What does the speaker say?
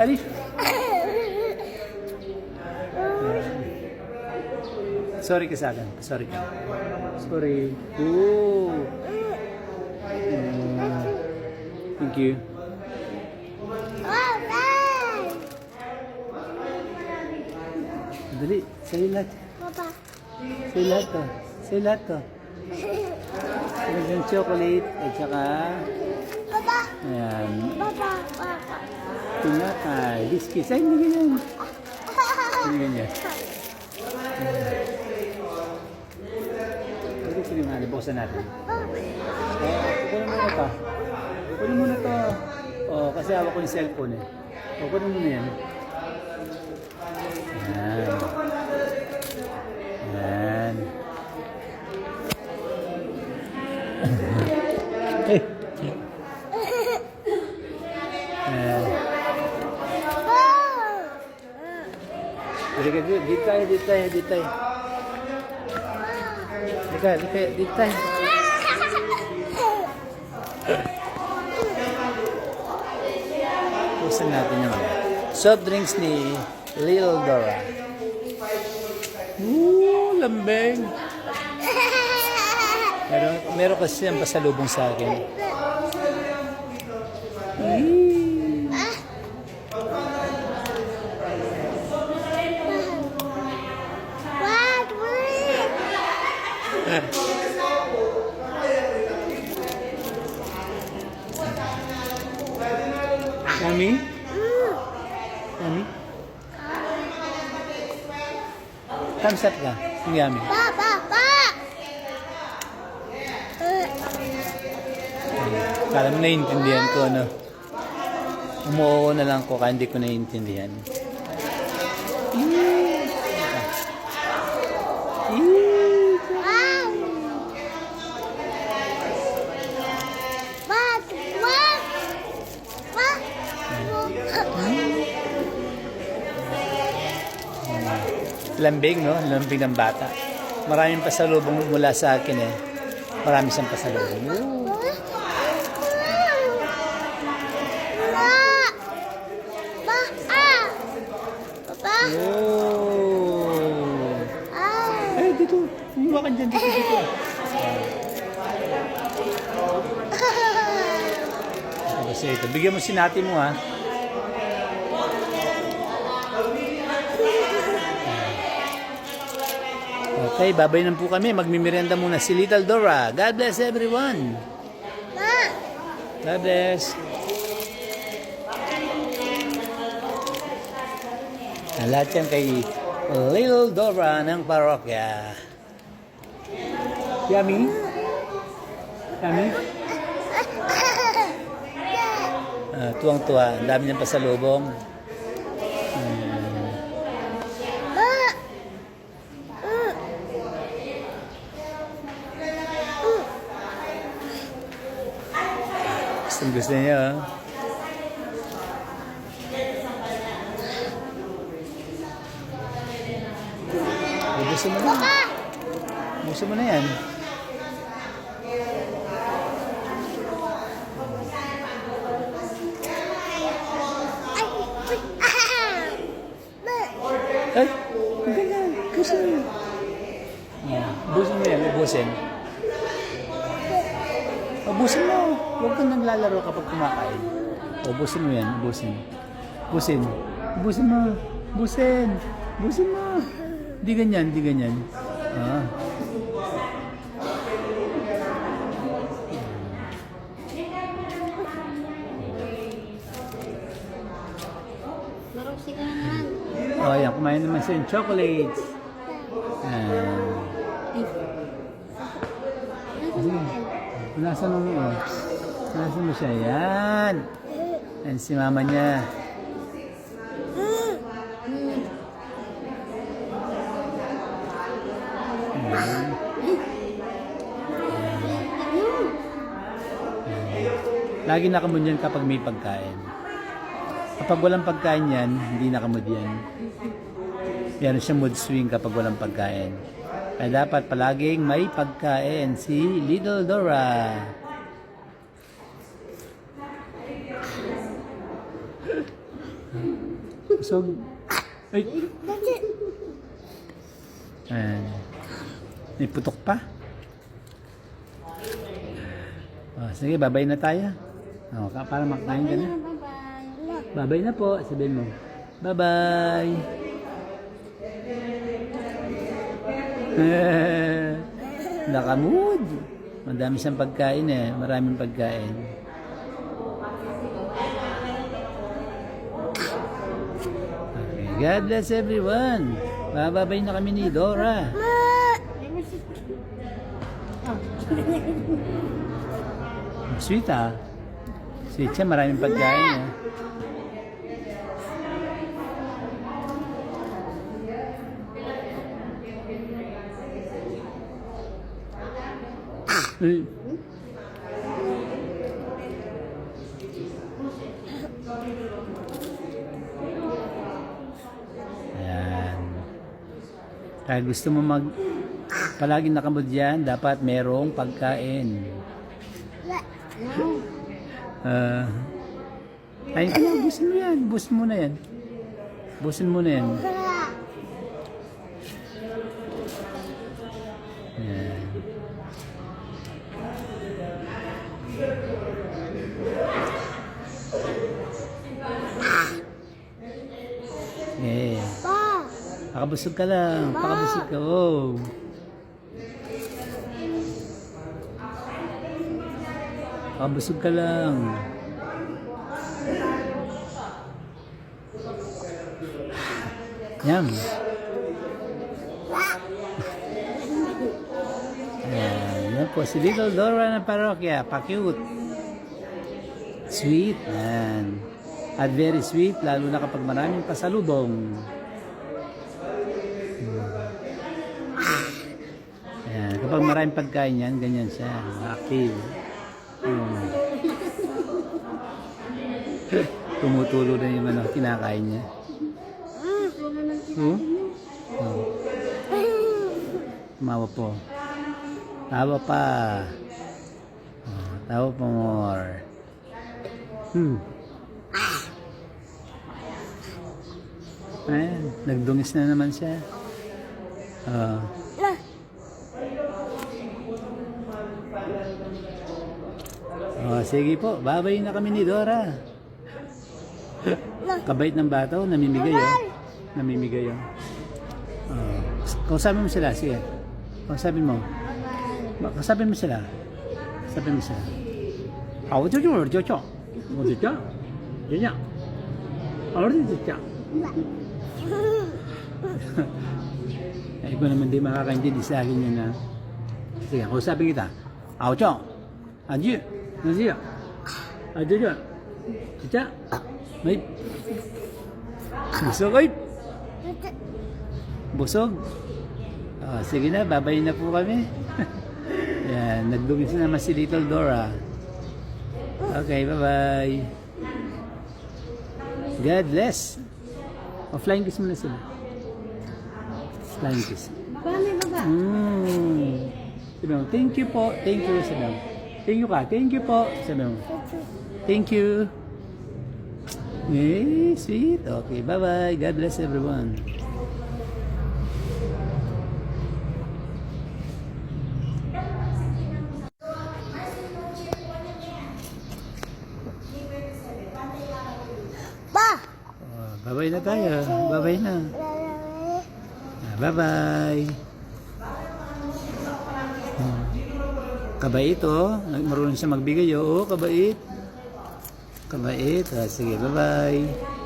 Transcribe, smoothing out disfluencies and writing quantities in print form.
Alif. Sorry ka sa akin. Sorry ka. Sorry. Ooh. Thank you. Dali. Sa'yo lahat. Sa'yo lahat to. Sa'yo lahat to. Yung chocolate at saka ayan. Tinapay. Biscuits. Ay, hindi ganyan. Hindi ganyan. Pwede sila nga. Buksan natin. Kukunin muna ito. Kukunin muna ito. Kasi hawak ko yung cellphone eh. Kukunin muna yan. Ayan. Ayan. Dito tayo. Dito tayo. Pusan natin yung soft drinks ni Little Dora. Lambing. Meron kasi siyang pasalubong sa akin. Yummy? Yummy? Thumbs up ka. Yung yummy. Kala mo naiintindihan ko, ano? Umuo na lang ko kaya hindi ko naiintindihan. Lambing, no? Lambing ng bata. Maraming pasalubong mula sa akin eh. Marami siyang pasalubong. Eh, dito. Humiwa ka dyan. Dito. Kasi ito. Bigyan mo si Nati mo, ha? Okay, babay na po kami. Magmimerienda muna si Little Dora. God bless everyone. God bless. Lahat yan kay Little Dora ng parokya. Yummy? Yummy? Tuwang-tuwa. Ang dami niyang pasalubong. Gusto niya, oh. Gusto mo na. Gusto mo na yan. Ay, ang ganda. Gusto mo. Busin mo yan, ubusin. Ubusin mo. Huwag kang naglalaro kapag kumakain. Ubusin mo yan. Ubusin. Ubusin. Ubusin mo. Ubusin. Ubusin mo. Di ganyan. Di ganyan. Ayan. Kumain naman siya yung chocolates. Nasaan mo? Nasaan mo siya? Yan. Yan si mama niya. Lagi nakamod yan kapag may pagkain. Kapag walang pagkain yan, hindi nakamod yan. Yan siya mood swing kapag walang pagkain. Kaya dapat palaging may pagkain si Little Dora. Busog. Ay. Ayan. May putok pa. Sige, babay na tayo. Para makakain ka na. Babay na po. Sabihin mo. Bye-bye. Nakamood. Madami siyang pagkain eh. Maraming pagkain. Okay. God bless everyone. Bababay na kami ni Dora. Sweet ah. Sweet siya. Maraming pagkain eh. Ayan. Kaya gusto mo palaging nakamod yan, dapat merong pagkain. Ayun ka na, busin mo yan. Busin mo na yan. Busin mo na yan. Ayan. Pakabusog ka lang. Pakabusog ka. Oh. Pakabusog ka lang. Yum. Yan po. Si Little Dora ng parokya. Pa-cute. Sweet. Yan. At very sweet. Lalo na kapag maraming pasalubong. Ayan. Kapag maraming pagkain yan, ganyan siya. Active. Tumutulo na yung kinakain niya. Tumawa po. Tawa pa. Tawa pa more. Ayan. Nagdungis na naman siya. Sige po, babay na kami ni Dora. Kabait ng bata, namimigay namimigay kausapin mo sila, sige. Kausapin mo. Kausapin mo sila. Kausapin mo sila. Ay, ko naman di makakaintindi sa akin yun na. Sige, kausapin kita. Adyo. Nandiyo. Adyo. Kita. May. Busog ay. Busog. Sige na, babay na po kami. Yan, nagdungis na naman si Little Dora. Okay, bye-bye. God bless. Flying kiss muna sila. Flying kiss. Sabi mo, thank you po. Thank you, sabi mo. Thank you ka. Thank you po. Sabi mo. Thank you. Sweet. Okay, bye-bye. God bless everyone. Bye-bye na tayo. Bye-bye na. Bye-bye. Kabait oh. Marunong siya magbigay oh. Kabait. Kabait. Sige, bye-bye.